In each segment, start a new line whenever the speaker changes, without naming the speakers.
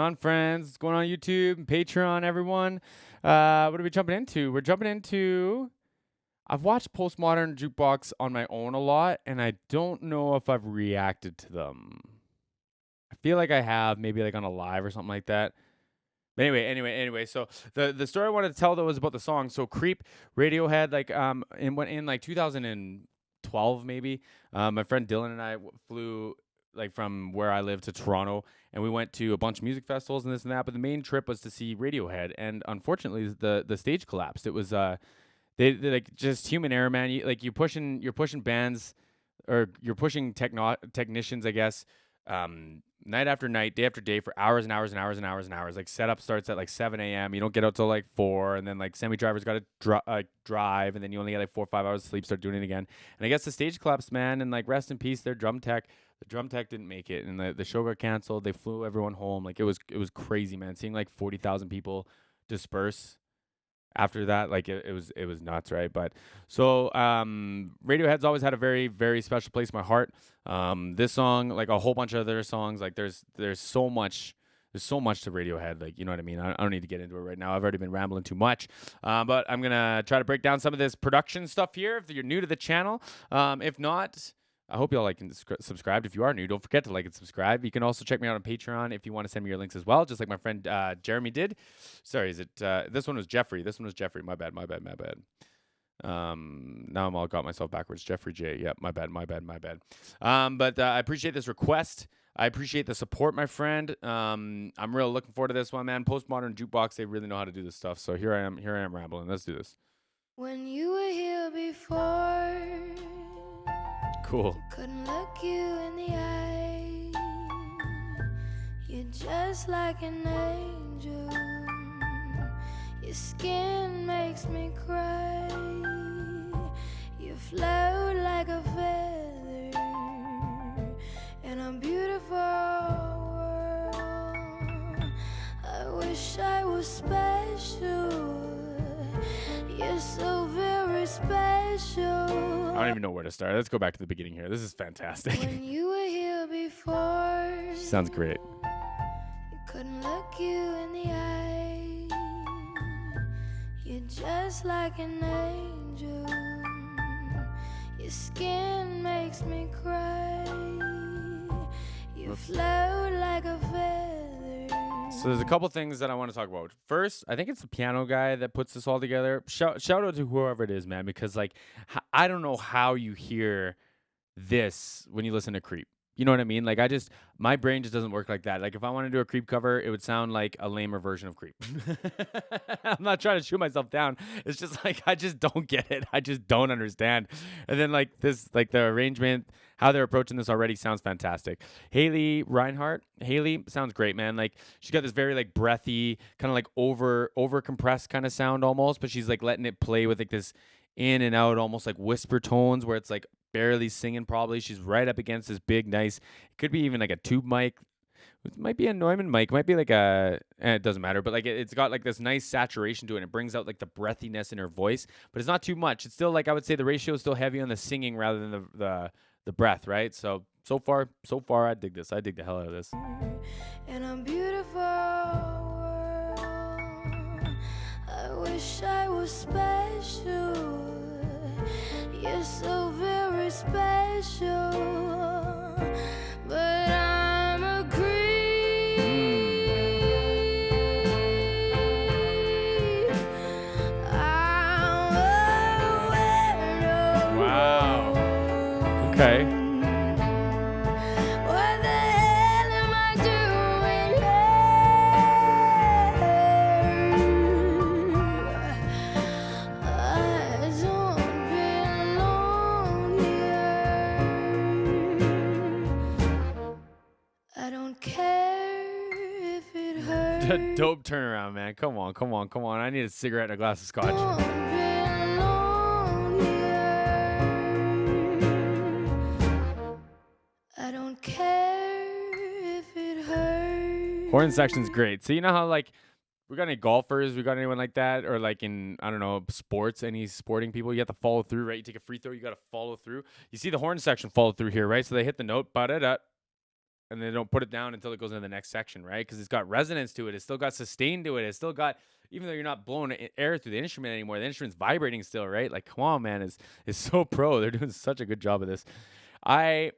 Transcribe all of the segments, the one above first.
on, friends? What's going on YouTube and Patreon, everyone? What are we jumping into? We're jumping into. I've watched Postmodern Jukebox on my own a lot, and I don't know if I've reacted to them. I feel like I have, maybe like on a live or something like that. But anyway. So the story I wanted to tell though was about the song. So Creep, Radiohead, like in like 2012 maybe. My friend Dylan and I flew like from where I live to Toronto, and we went to a bunch of music festivals and this and that. But the main trip was to see Radiohead, and unfortunately the stage collapsed. It was they like just human error, man. You're pushing bands, or you're pushing technicians, I guess, night after night, day after day, for hours and hours and hours and hours and hours. Like setup starts at like 7 a.m. You don't get out till like 4, and then like semi drivers got to drive, and then you only get like 4 or 5 hours of sleep. Start doing it again, and I guess the stage collapsed, man. And like rest in peace, their drum tech. The drum tech didn't make it, and the show got canceled. They flew everyone home. Like it was crazy, man. Seeing like 40,000 people disperse after that, like it was nuts, right? But so Radiohead's always had a very, very special place in my heart. This song, like a whole bunch of other songs, like there's so much to Radiohead, like, you know what I mean? I don't need to get into it right now. I've already been rambling too much. But I'm gonna try to break down some of this production stuff here if you're new to the channel. If not, I hope y'all like and subscribe. If you are new, don't forget to like and subscribe. You can also check me out on Patreon if you want to send me your links as well, just like my friend Jeremy did. Sorry, is it this one was Jeffrey? This one was Jeffrey. My bad. Now I'm all got myself backwards. Jeffrey J. Yep, my bad. But I appreciate this request. I appreciate the support, my friend. I'm real looking forward to this one, man. Postmodern Jukebox, they really know how to do this stuff. So here I am rambling. Let's do this.
When you were here before,
Cool.
couldn't look you in the eye. You're just like an angel. Your skin makes me cry. You float like a feather in a beautiful world. I wish I was special. You're so very special.
I don't even know where to start. Let's go back to the beginning here. This is fantastic.
When you were here before,
Sounds great.
you couldn't look you in the eye. You're just like an angel. Your skin makes me cry. You float like a feather.
So there's a couple things that I want to talk about. First, I think it's the piano guy that puts this all together. Shout out to whoever it is, man, because like I don't know how you hear this when you listen to Creep. You know what I mean? Like my brain just doesn't work like that. Like if I want to do a Creep cover, it would sound like a lamer version of Creep. I'm not trying to shoot myself down. It's just like I just don't get it. I just don't understand. And then like this, like the arrangement, how they're approaching this already sounds fantastic. Reinhart sounds great, man. Like she's got this very like breathy, kind of like over compressed kind of sound almost, but she's like letting it play with like this in and out, almost like whisper tones where it's like barely singing probably. She's right up against this big, nice, it could be even like a tube mic. It might be a Neumann mic. It might be like it doesn't matter, but like it's got like this nice saturation to it. And it brings out like the breathiness in her voice, but it's not too much. It's still like, I would say the ratio is still heavy on the singing rather than the breath, right? So far, I dig this. I dig the hell out of this.
In a beautiful world, I wish I was special. You're so very special, but I'm a creep. I'm a weirdo.
Wow. Okay.
What the hell am I doing here? I don't belong here. I don't care if it hurts.
Dope turnaround, man. Come on. I need a cigarette and a glass of scotch.
Don't belong here. I don't care if it hurts.
Horn section's great. So you know how like we got any golfers, we got anyone like that, or like in, I don't know, sports, any sporting people, you have to follow through, right? You take a free throw, you got to follow through. You see the horn section follow through here, right? So they hit the note, ba-da-da, and they don't put it down until it goes into the next section, right? Because it's got resonance to it. It's still got sustain to it. It's still got, even though you're not blowing air through the instrument anymore, the instrument's vibrating still, right? Like, come on, man, it's so pro. They're doing such a good job of this. I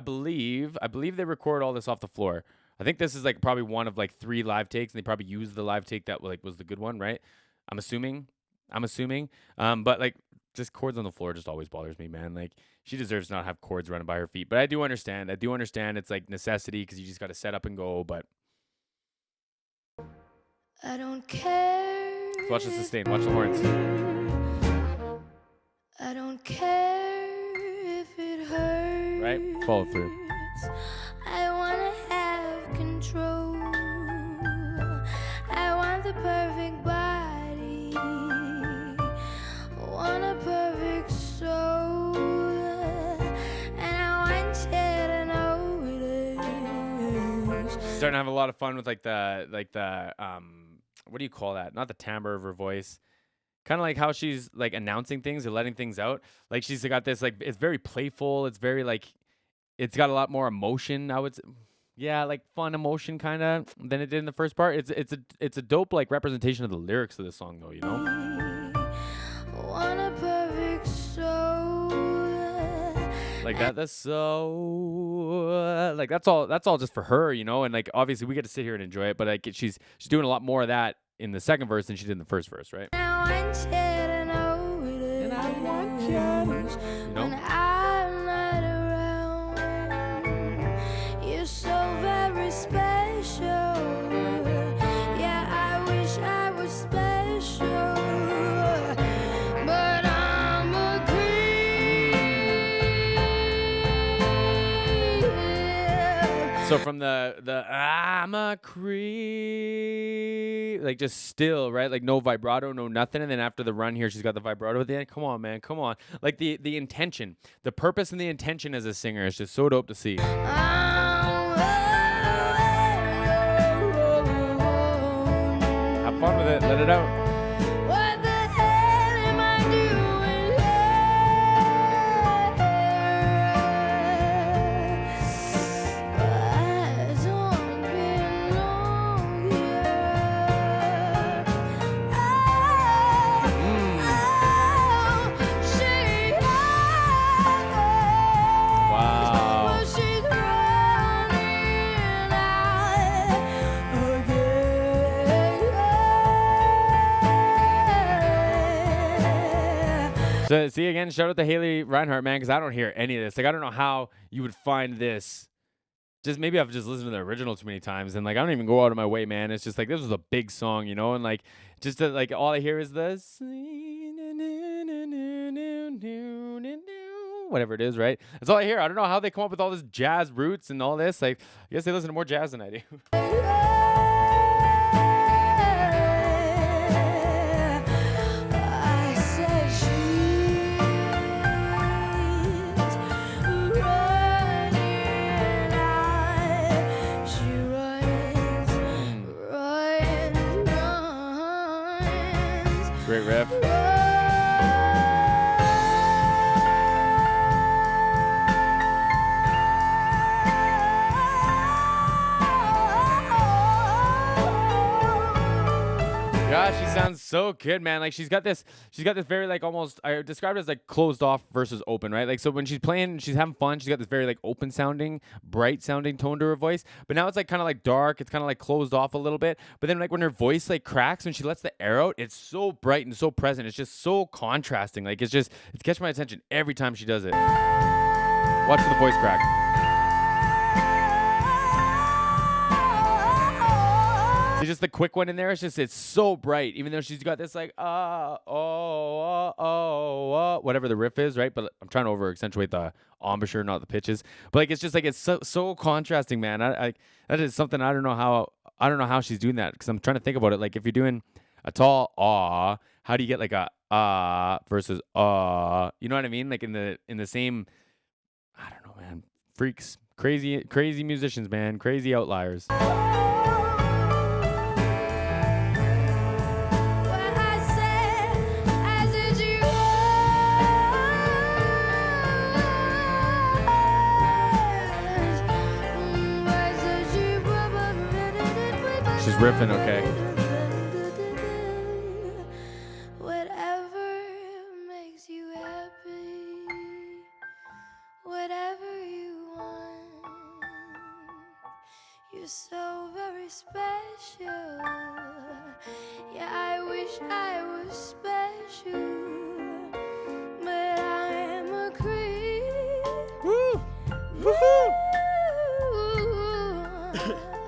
believe they record all this off the floor. I think this is like probably one of like 3 live takes, and they probably used the live take that like was the good one, right? I'm assuming. But like just chords on the floor just always bothers me, man. Like she deserves to not have chords running by her feet. But I do understand. It's like necessity because you just got to set up and go. But
I don't care.
let's watch the sustain. Watch the horns.
I don't care if it hurts.
Right? Follow through.
I wanna have control. I want the perfect body. Want a perfect soul. And I want you to know it is.
Starting to have a lot of fun with like the what do you call that? Not the timbre of her voice. Kind of like how she's like announcing things or letting things out. Like she's got this like, it's very playful. It's very like, it's got a lot more emotion. I would say, yeah, like fun emotion kind of than it did in the first part. It's a dope like representation of the lyrics of the song though, you know.
Want a perfect soul.
Like that's so like that's all just for her, you know. And like obviously we get to sit here and enjoy it, but like she's doing a lot more of that in the second verse than she did in the first verse, right?
I want you to know it is.
And I want you, you know.
When I'm not around, you're so very special. Yeah, I wish I was special, but I'm a creep.
So from the I'm a creep, like just still, right? Like no vibrato, no nothing. And then after the run here, she's got the vibrato at the end. Come on, man. Come on. Like the intention, the purpose and the intention as a singer is just so dope to see.
Have
fun with it. Let it out.
What the hell am I doing here? I don't belong here.
Wow.
She's running out again.
So see again, shout out to Haley Reinhart, man, because I don't hear any of this. Like I don't know how you would find this. Just maybe I've just listened to the original too many times, and like I don't even go out of my way, man. It's just like this was a big song, you know, and like just like all I hear is the whatever it is, right? That's all I hear. I don't know how they come up with all this jazz roots and all this. Like I guess they listen to more jazz than I do.
I said she's running out. She runs.
Great riff. God, she sounds so good, man. Like she's got this very like almost, I described it as like closed off versus open, right? Like so when she's playing, she's having fun. She's got this very like open sounding, bright sounding tone to her voice. But now it's like kind of like dark. It's kind of like closed off a little bit. But then like when her voice like cracks, when she lets the air out, it's so bright and so present. It's just so contrasting. Like it's catching my attention every time she does it. Watch for the voice crack. It's just the quick one in there. It's so bright, even though she's got this like whatever the riff is, right? But I'm trying to over accentuate the embouchure, not the pitches. But like it's just like it's so contrasting, man. I that is something I don't know how she's doing that, because I'm trying to think about it. Like if you're doing a tall how do you get like a versus you know what I mean? Like in the same, I don't know, man. Freaks, crazy musicians, man, crazy outliers. She's riffing, okay.
Whatever makes you happy, whatever you want, you're so very special. Yeah, I wish I was special, but I'm a creep.
Woo! Woohoo!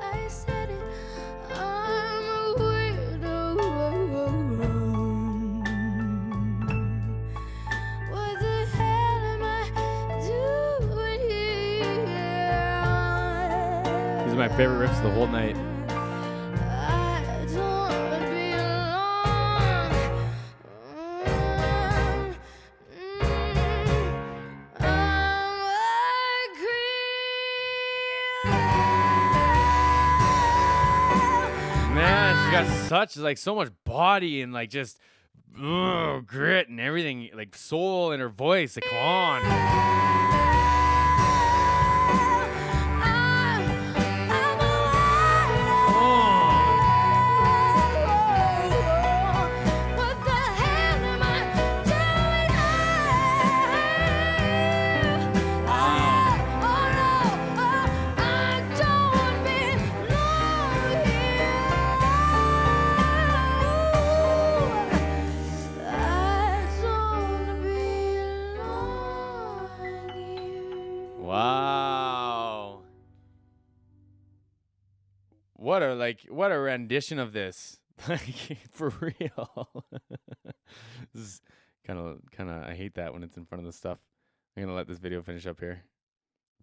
I said it, I'm a weirdo. What the hell am I doing here?
These are my favorite riffs of the whole night.
I don't belong. I'm a creep.
Man, she's got so much body and like just grit and everything, like soul in her voice. Like, come on.
What the hell am I doing here? Oh no, I don't belong here. I don't belong here.
Wow. What a rendition of this. Like, for real. This is kind of I hate that when it's in front of the stuff. I'm going to let this video finish up here.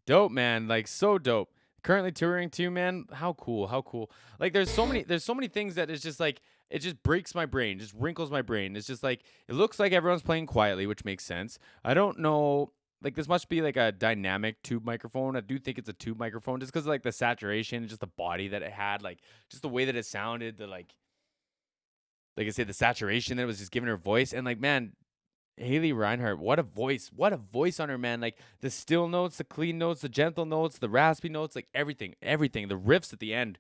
Dope, man. Like, so dope. Currently touring too, man. How cool. How cool. Like, there's so many things that is just like, it just breaks my brain, just wrinkles my brain. It's just like, it looks like everyone's playing quietly, which makes sense. I don't know. Like, this must be like a dynamic tube microphone. I do think it's a tube microphone just because like the saturation, just the body that it had, like just the way that it sounded, the like I said, the saturation that it was just giving her voice. And like, man, Haley Reinhart, what a voice. What a voice on her, man. Like the still notes, the clean notes, the gentle notes, the raspy notes, like everything. The riffs at the end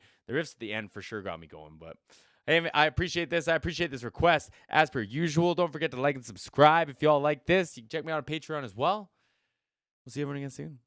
for sure got me going. But hey, I appreciate this. I appreciate this request. As per usual, don't forget to like and subscribe. If y'all like this, you can check me out on Patreon as well. We'll see everyone again soon.